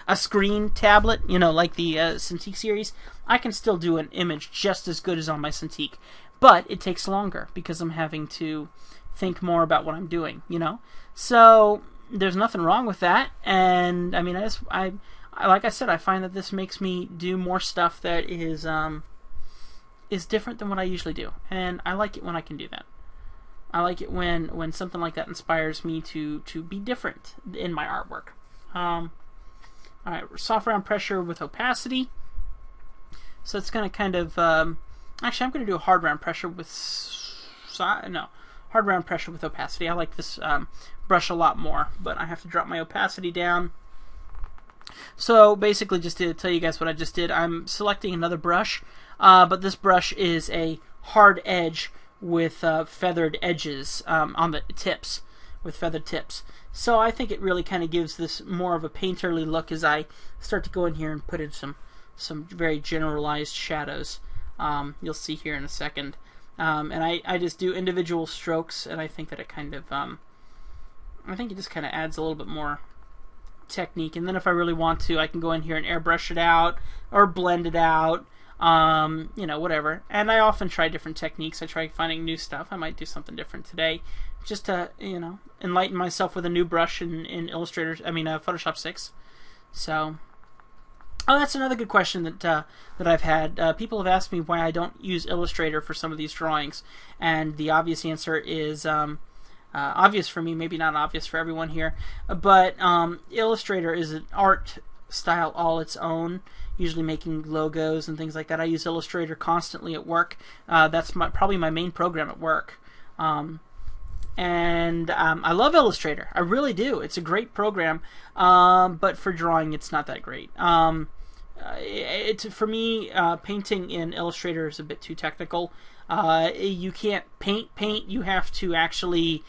a screen tablet, you know, like the Cintiq series, I can still do an image just as good as on my Cintiq. But it takes longer because I'm having to think more about what I'm doing, you know? So there's nothing wrong with that. And I mean, I like I said, I find that this makes me do more stuff that is different than what I usually do. And I like it when I can do that. I like it when something like that inspires me to be different in my artwork. Alright, soft round pressure with opacity. So it's going to kind of... actually, I'm going to do a hard round pressure with... hard round pressure with opacity. I like this brush a lot more, but I have to drop my opacity down. So basically, just to tell you guys what I just did, I'm selecting another brush, but this brush is a hard edge with feathered edges on the tips, with feathered tips. So I think it really kind of gives this more of a painterly look as I start to go in here and put in some very generalized shadows. You'll see here in a second. And I just do individual strokes, and I think that it kind of, I think it just kind of adds a little bit more technique. And then if I really want to, I can go in here and airbrush it out or blend it out, you know, whatever. And I often try different techniques. I try finding new stuff. I might do something different today, just to, you know, enlighten myself with a new brush in Illustrator. I mean, Photoshop 6. So. Oh, that's another good question that I've had. People have asked me why I don't use Illustrator for some of these drawings, and the obvious answer is obvious for me, maybe not obvious for everyone here, but Illustrator is an art style all its own, usually making logos and things like that. I use Illustrator constantly at work. That's probably my main program at work. And I love Illustrator. I really do. It's a great program, but for drawing, it's not that great. For me, painting in Illustrator is a bit too technical. You can't paint. You have to actually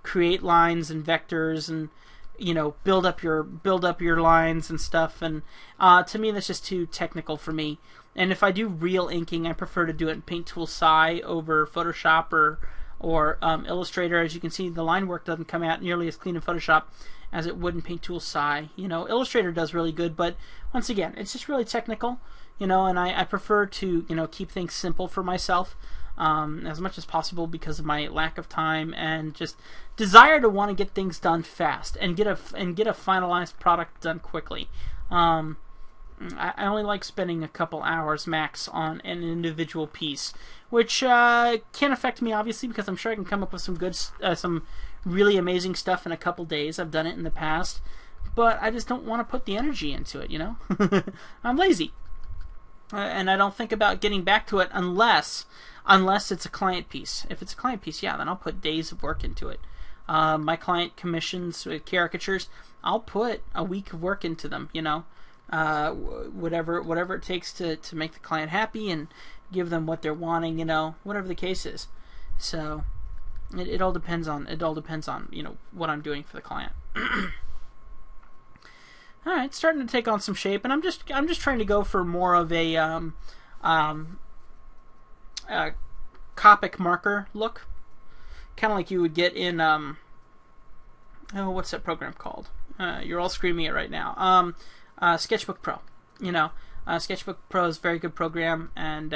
create lines and vectors, and you know, build up your lines and stuff. And to me, that's just too technical for me. And if I do real inking, I prefer to do it in Paint Tool Sci over Photoshop or Illustrator. As you can see, the line work doesn't come out nearly as clean in Photoshop as it would in Paint Tool Sci. You know, Illustrator does really good, but once again, it's just really technical. You know, and I prefer to, you know, keep things simple for myself as much as possible because of my lack of time and just desire to want to get things done fast and get a finalized product done quickly. I only like spending a couple hours max on an individual piece, which can affect me obviously because I'm sure I can come up with some really amazing stuff in a couple days. I've done it in the past, but I just don't want to put the energy into it, you know? I'm lazy. And I don't think about getting back to it unless it's a client piece. If it's a client piece, yeah, then I'll put days of work into it. My client commissions caricatures, I'll put a week of work into them, you know? Whatever it takes to make the client happy and give them what they're wanting, you know, whatever the case is. So it all depends on you know, what I'm doing for the client. All right, starting to take on some shape, and I'm just trying to go for more of a Copic marker look, kind of like you would get in what's that program called? You're all screaming it right now. Sketchbook Pro. You know, Sketchbook Pro is a very good program and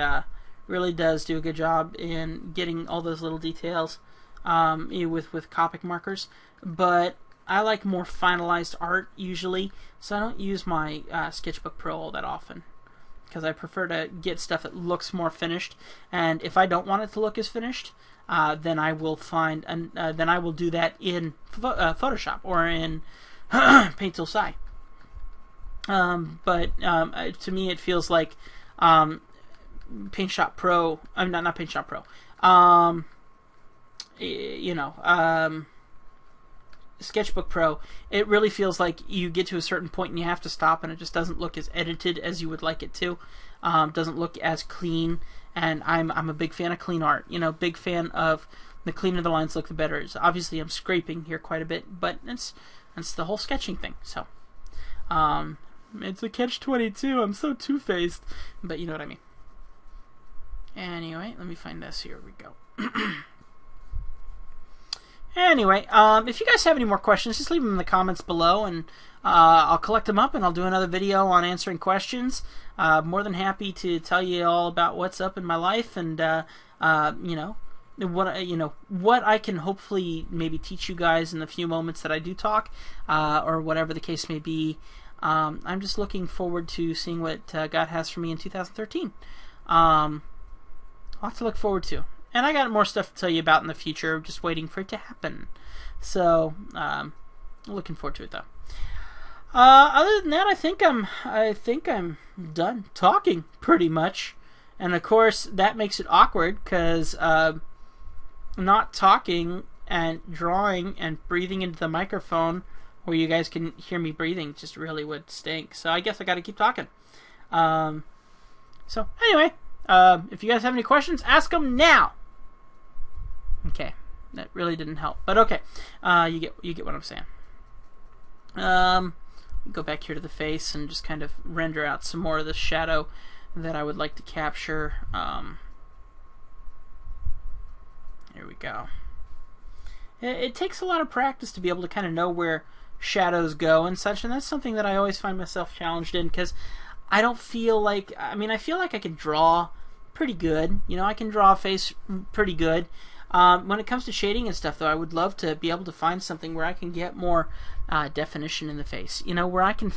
really does do a good job in getting all those little details with Copic markers. But I like more finalized art usually, so I don't use my Sketchbook Pro all that often because I prefer to get stuff that looks more finished. And if I don't want it to look as finished, then I will then I will do that in Photoshop or in Paint Tool Sci. But to me, it feels like Paint Shop Pro. I'm not Paint Shop Pro. You know, Sketchbook Pro. It really feels like you get to a certain point and you have to stop, and it just doesn't look as edited as you would like it to. Doesn't look as clean. And I'm a big fan of clean art. You know, big fan of the cleaner the lines look, the better. Obviously, I'm scraping here quite a bit, but it's the whole sketching thing. So. It's a catch-22. I'm so two-faced. But you know what I mean. Anyway, let me find this. Here we go. Anyway, if you guys have any more questions, just leave them in the comments below, and I'll collect them up and I'll do another video on answering questions. More than happy to tell you all about what's up in my life, and you know, what I can hopefully maybe teach you guys in the few moments that I do talk, or whatever the case may be. I'm just looking forward to seeing what God has for me in 2013. I'll have to look forward to. And I got more stuff to tell you about in the future, just waiting for it to happen. So, looking forward to it though. Other than that, I think I'm done talking pretty much. And of course, that makes it awkward because not talking and drawing and breathing into the microphone where you guys can hear me breathing just really would stink. So I guess I got to keep talking. So anyway, if you guys have any questions, ask them now. Okay, that really didn't help, but okay, you get what I'm saying. Go back here to the face and just kind of render out some more of the shadow that I would like to capture. Here we go. It takes a lot of practice to be able to kind of know where shadows go and such, and that's something that I always find myself challenged in, because I don't feel like, I feel like I can draw pretty good. You know, I can draw a face pretty good. When it comes to shading and stuff, though, I would love to be able to find something where I can get more definition in the face. You know, where I can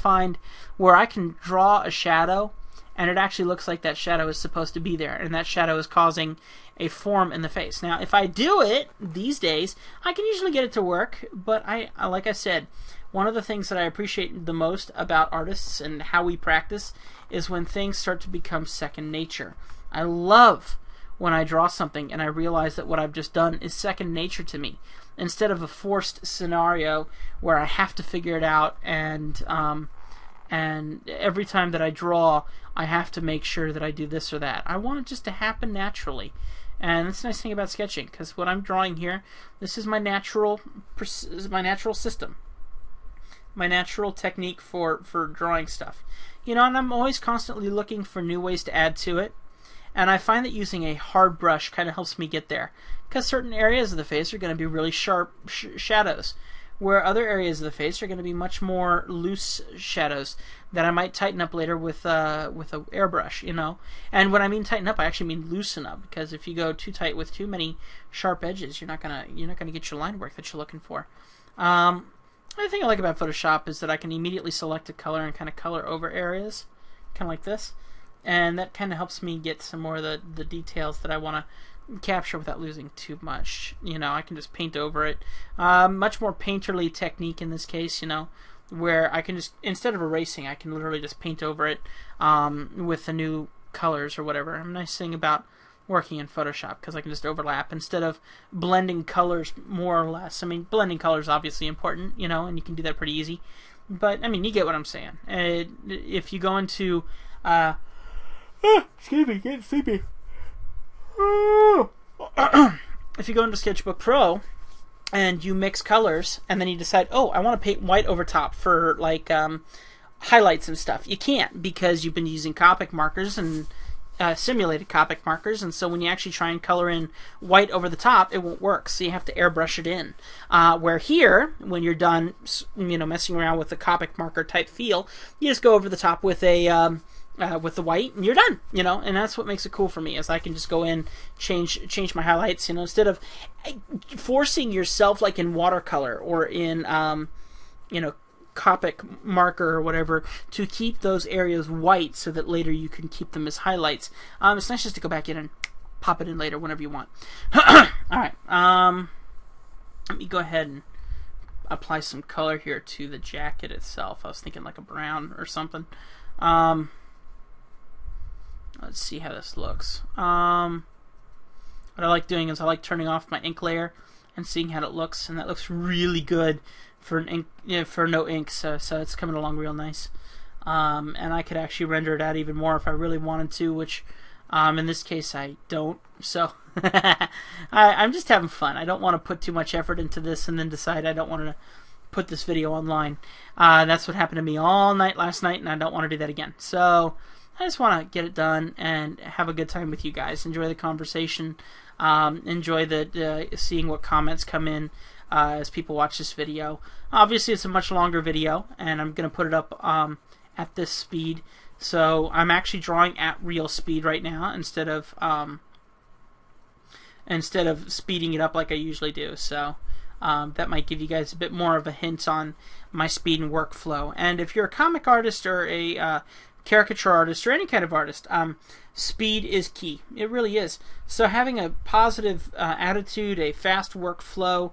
draw a shadow and it actually looks like that shadow is supposed to be there, and that shadow is causing a form in the face. Now, if I do it these days, I can usually get it to work, but like I said, one of the things that I appreciate the most about artists and how we practice is when things start to become second nature. I love when I draw something and I realize that what I've just done is second nature to me, instead of a forced scenario where I have to figure it out, and every time that I draw I have to make sure that I do this or that. I want it just to happen naturally, and that's the nice thing about sketching, because what I'm drawing here, this is my natural system, my natural technique for drawing stuff. You know, and I'm always constantly looking for new ways to add to it. And I find that using a hard brush kind of helps me get there, because certain areas of the face are going to be really sharp shadows, where other areas of the face are going to be much more loose shadows that I might tighten up later with a airbrush. You know, and when I mean tighten up, I actually mean loosen up, because if you go too tight with too many sharp edges, you're not gonna get your line work that you're looking for. The thing I like about Photoshop is that I can immediately select a color and kind of color over areas, kind of like this. And that kind of helps me get some more of the details that I want to capture without losing too much. You know, I can just paint over it. Much more painterly technique in this case, you know, where I can just, instead of erasing, I can literally just paint over it with the new colors or whatever. A nice thing about working in Photoshop, because I can just overlap instead of blending colors more or less. I mean, blending colors is obviously important, you know, and you can do that pretty easy. But, I mean, you get what I'm saying. If you go into... excuse me, getting sleepy. If you go into Sketchbook Pro and you mix colors and then you decide, oh, I want to paint white over top for like highlights and stuff, you can't, because you've been using Copic markers and simulated Copic markers, and so when you actually try and color in white over the top, it won't work, so you have to airbrush it in. Where here, when you're done, you know, messing around with the Copic marker type feel, you just go over the top with a with the white, and you're done, you know. And that's what makes it cool for me, is I can just go in, change my highlights, you know, instead of forcing yourself like in watercolor or in you know, Copic marker or whatever, to keep those areas white so that later you can keep them as highlights. It's nice just to go back in and pop it in later whenever you want. Alright, let me go ahead and apply some color here to the jacket itself. I was thinking like a brown or something. Let's see how this looks. What I like doing is I like turning off my ink layer and seeing how it looks, and that looks really good for an ink, for no ink. So it's coming along real nice. And I could actually render it out even more if I really wanted to, which in this case I don't. So I'm just having fun. I don't want to put too much effort into this and then decide I don't want to put this video online. That's what happened to me all night last night, and I don't want to do that again. So I just want to get it done and have a good time with you guys. Enjoy the conversation. Enjoy the seeing what comments come in. as people watch this video. Obviously, it's a much longer video, and I'm going to put it up at this speed. So I'm actually drawing at real speed right now instead of speeding it up like I usually do. So that might give you guys a bit more of a hint on my speed and workflow. And if you're a comic artist or a caricature artist or any kind of artist, speed is key. It really is. So having a positive attitude, a fast workflow,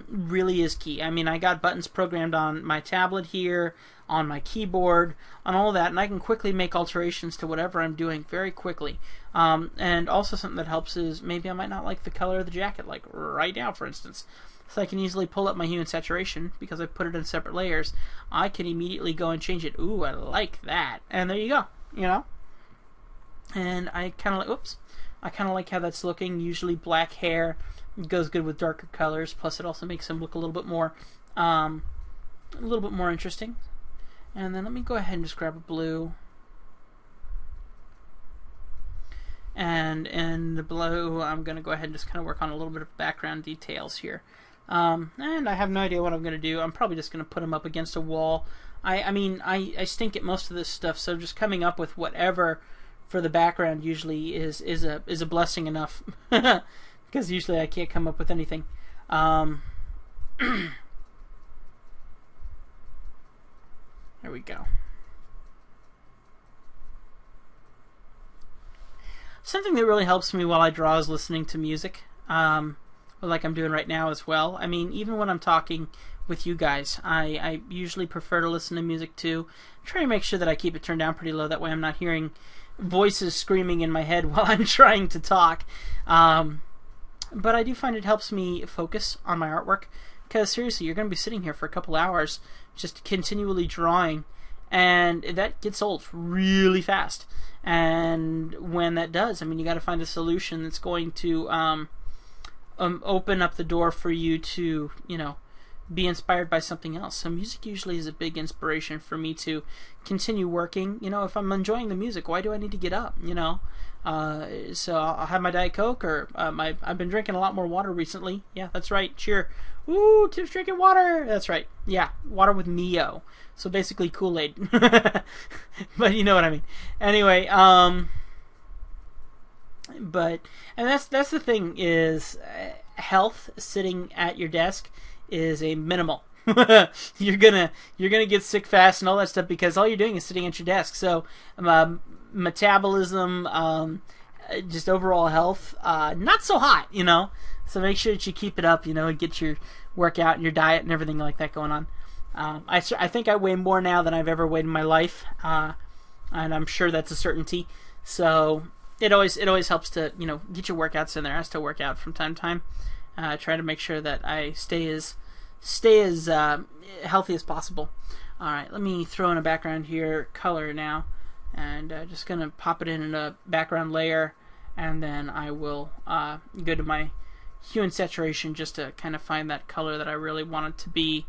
really is key. I mean, I got buttons programmed on my tablet here, on my keyboard, on all that, and I can quickly make alterations to whatever I'm doing very quickly. And also something that helps is maybe I might not like the color of the jacket, like right now, for instance. So I can easily pull up my hue and saturation because I put it in separate layers. I can immediately go and change it. Ooh, I like that. And there you go, you know. And I kind of like, oops, I kind of like how that's looking. Usually black hair goes good with darker colors. Plus, it also makes them look a little bit more interesting. And then let me go ahead and just grab a blue. And in the blue, I'm going to go ahead and just kind of work on a little bit of background details here. And I have no idea what I'm going to do. I'm probably just going to put them up against a wall. I mean, I stink at most of this stuff, so just coming up with whatever for the background usually is a blessing enough. Because usually I can't come up with anything. There we go. Something that really helps me while I draw is listening to music, like I'm doing right now as well. I mean, even when I'm talking with you guys, I usually prefer to listen to music too. Try to make sure that I keep it turned down pretty low. That way I'm not hearing voices screaming in my head while I'm trying to talk. But I do find it helps me focus on my artwork. Because seriously, you're going to be sitting here for a couple hours just continually drawing, and that gets old really fast. And when that does, I mean, you got to find a solution that's going to open up the door for you to, you know, be inspired by something else. So music usually is a big inspiration for me to continue working. You know, if I'm enjoying the music, why do I need to get up? You know, so I'll have my Diet Coke, or I've been drinking a lot more water recently. Yeah, that's right. Cheer. Ooh, Tiff's drinking water. That's right. Yeah, water with Mio. So basically Kool-Aid. But you know what I mean. Anyway, but and that's the thing is health sitting at your desk is a minimal. you're gonna get sick fast and all that stuff because all you're doing is sitting at your desk. So metabolism, just overall health, not so hot, you know. So make sure that you keep it up, you know, and get your workout and your diet and everything like that going on. I think I weigh more now than I've ever weighed in my life, and I'm sure that's a certainty. So it always helps to, you know, get your workouts in there. I still work out from time to time. Try to make sure that I stay as healthy as possible. All right, let me throw in a background here, color now, and just gonna pop it in a background layer, and then I will go to my hue and saturation just to kind of find that color that I really want it to be.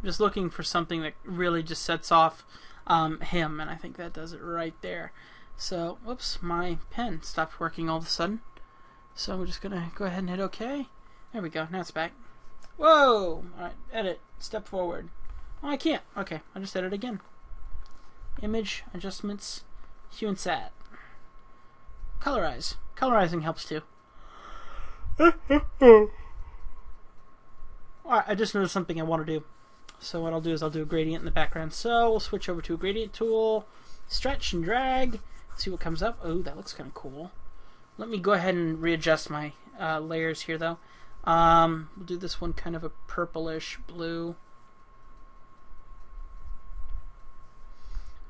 Just looking for something that really just sets off him, and I think that does it right there. So, whoops, my pen stopped working all of a sudden. So we're just gonna go ahead and hit OK. There we go. Now it's back. Whoa! All right, edit. Step forward. Oh, I can't. Okay, I'll just edit again. Image adjustments, hue and sat. Colorize. Colorizing helps too. Alright, I just noticed something I want to do. So what I'll do is I'll do a gradient in the background. So we'll switch over to a gradient tool, stretch and drag, see what comes up. Oh, that looks kind of cool. Let me go ahead and readjust my layers here though. We'll do this one kind of a purplish blue.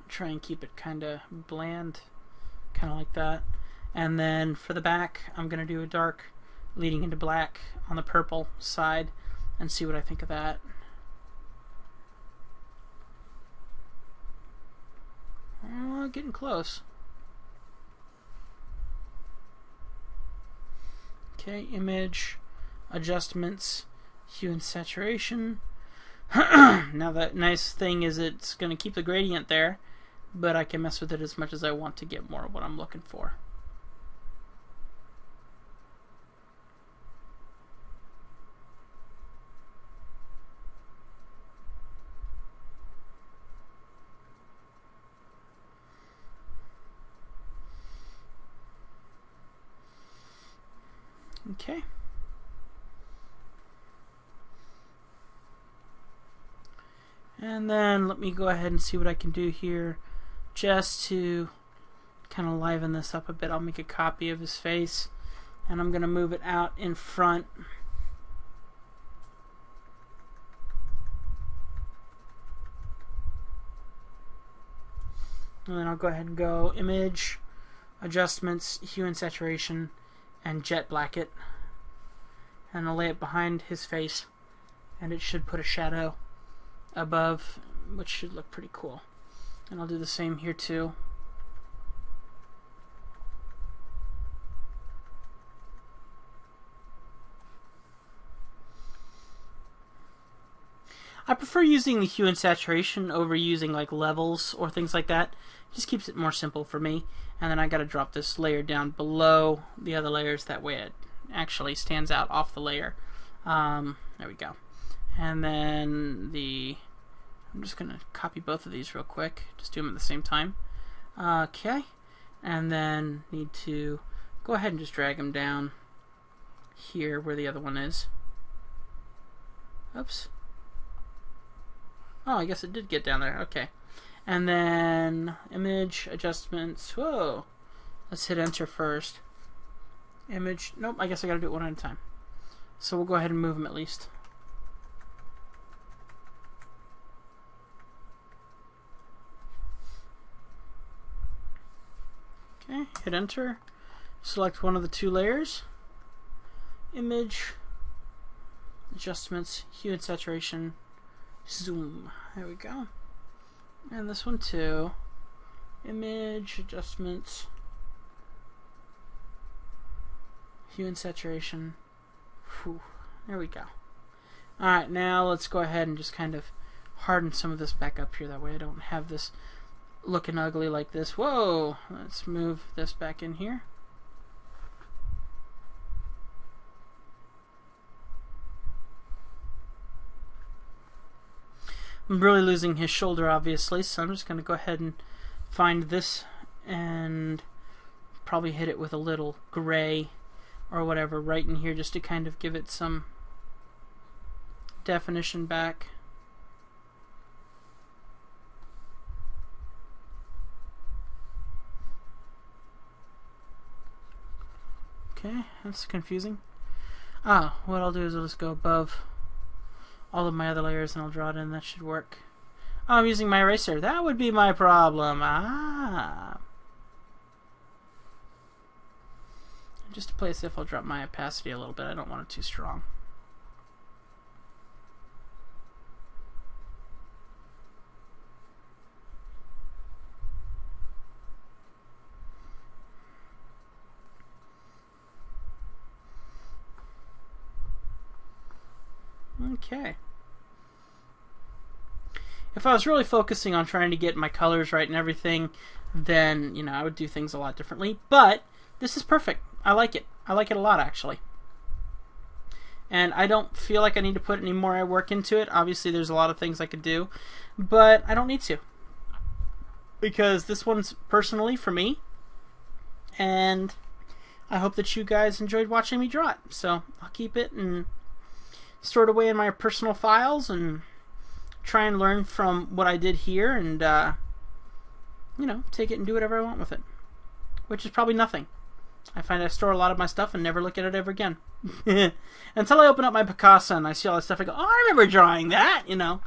Try and keep it kind of bland, kind of like that. And then for the back, I'm going to do a dark leading into black on the purple side and see what I think of that. Getting close. Okay, image, adjustments, hue and saturation. Now the nice thing is it's going to keep the gradient there, but I can mess with it as much as I want to get more of what I'm looking for. Okay. And then let me go ahead and see what I can do here just to kind of liven this up a bit. I'll make a copy of his face and I'm going to move it out in front. And then I'll go ahead and go Image, Adjustments, Hue and Saturation, and Jet Black it. And I'll lay it behind his face and it should put a shadow above, which should look pretty cool. And I'll do the same here too. I prefer using the hue and saturation over using like levels or things like that. It just keeps it more simple for me. And then I gotta drop this layer down below the other layers, that way it actually stands out off the layer. There we go. And then I'm just gonna copy both of these real quick, just do them at the same time. Okay, and then need to go ahead and just drag them down here where the other one is. Oops. Oh, I guess it did get down there. Okay. And then Image, Adjustments. Whoa. Let's hit Enter first. Image. Nope, I guess I gotta do it one at a time. So we'll go ahead and move them at least. Okay, hit Enter. Select one of the two layers. Image, Adjustments, Hue and Saturation, Zoom. There we go. And this one too. Image, Adjustments, Hue and Saturation. Whew. There we go. Alright, now let's go ahead and just kind of harden some of this back up here. That way I don't have this looking ugly like this. Whoa! Let's move this back in here. I'm really losing his shoulder, obviously, so I'm just going to go ahead and find this and probably hit it with a little gray or whatever right in here just to kind of give it some definition back. Okay, that's confusing. What I'll do is I'll just go above all of my other layers and I'll draw it in. That should work. Oh, I'm using my eraser. That would be my problem. Just to play it safe, I'll drop my opacity a little bit. I don't want it too strong. Okay. If I was really focusing on trying to get my colors right and everything, then, you know, I would do things a lot differently. But this is perfect. I like it. I like it a lot, actually. And I don't feel like I need to put any more work into it. Obviously, there's a lot of things I could do, but I don't need to. Because this one's personally for me. And I hope that you guys enjoyed watching me draw it. So I'll keep it and store it away in my personal files and try and learn from what I did here and, you know, take it and do whatever I want with it. Which is probably nothing. I find I store a lot of my stuff and never look at it ever again. Until I open up my Picasso and I see all that stuff, I go, oh, I remember drawing that, you know.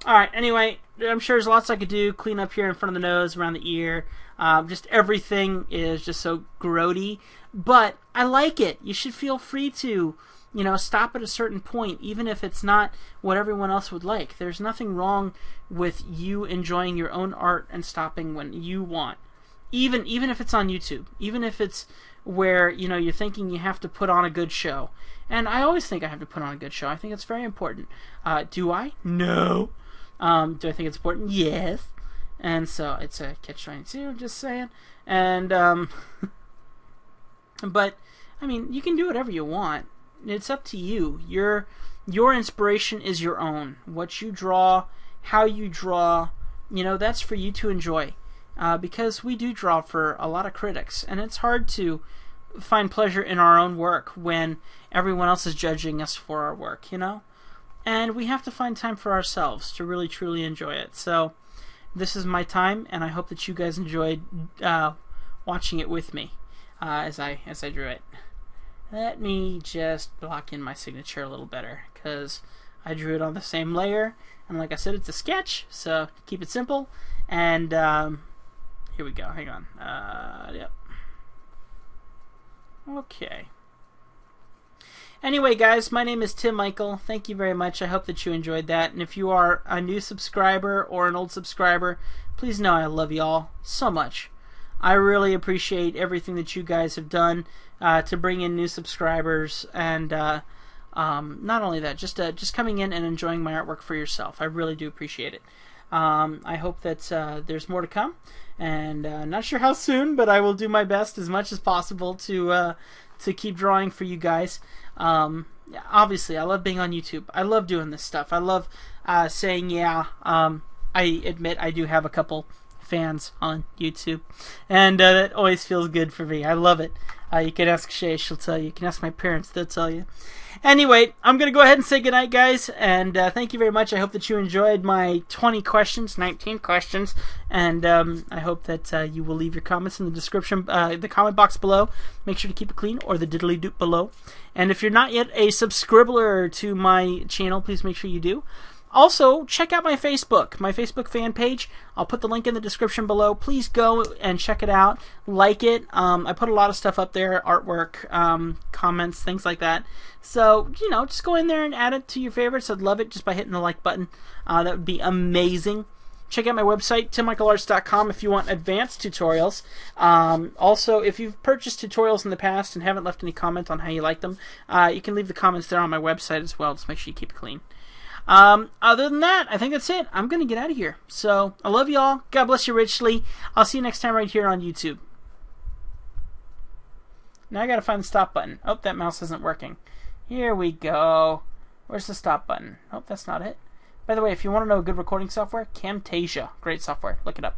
Alright, anyway, I'm sure there's lots I could do. Clean up here in front of the nose, around the ear. Just everything is just so grody. But I like it. You should feel free to, you know, stop at a certain point, even if it's not what everyone else would like. There's nothing wrong with you enjoying your own art and stopping when you want. Even if it's on YouTube. Even if it's where, you know, you're thinking you have to put on a good show. And I always think I have to put on a good show. I think it's very important. Do I? No. Do I think it's important? Yes. And so it's a catch-22, just saying. And, but, I mean, you can do whatever you want. It's up to you. Your inspiration is your own. What you draw, how you draw, you know, that's for you to enjoy. Because we do draw for a lot of critics, and it's hard to find pleasure in our own work when everyone else is judging us for our work, you know? And we have to find time for ourselves to really, truly enjoy it. So this is my time, and I hope that you guys enjoyed watching it with me as I drew it. Let me just block in my signature a little better, because I drew it on the same layer, and like I said, it's a sketch, so keep it simple. And here we go. Hang on. Yep. Okay. Anyway, guys, my name is Tim Michael. Thank you very much. I hope that you enjoyed that. And if you are a new subscriber or an old subscriber, please know I love you all so much. I really appreciate everything that you guys have done to bring in new subscribers, and not only that, just coming in and enjoying my artwork for yourself. I really do appreciate it. I hope that there's more to come, and not sure how soon, but I will do my best as much as possible to keep drawing for you guys. Obviously, I love being on YouTube. I love doing this stuff. I love saying, yeah, I admit I do have a couple fans on YouTube, and that always feels good for me. I love it. You can ask Shay, she'll tell you. You can ask my parents, they'll tell you. Anyway, I'm going to go ahead and say goodnight, guys, and thank you very much. I hope that you enjoyed my 19 questions, and I hope that you will leave your comments in the description, the comment box below. Make sure to keep it clean, or the diddly doop below. And if you're not yet a subscriber to my channel, please make sure you do. Also, check out my Facebook fan page. I'll put the link in the description below. Please go and check it out. Like it. I put a lot of stuff up there, artwork, comments, things like that. So, you know, just go in there and add it to your favorites. I'd love it just by hitting the like button. That would be amazing. Check out my website, timmichaelarts.com, if you want advanced tutorials. Also, if you've purchased tutorials in the past and haven't left any comment on how you like them, you can leave the comments there on my website as well. Just make sure you keep it clean. Other than that, I think that's it. I'm going to get out of here. So, I love y'all. God bless you richly. I'll see you next time right here on YouTube. Now I got to find the stop button. Oh, that mouse isn't working. Here we go. Where's the stop button? Oh, that's not it. By the way, if you want to know good recording software, Camtasia. Great software. Look it up.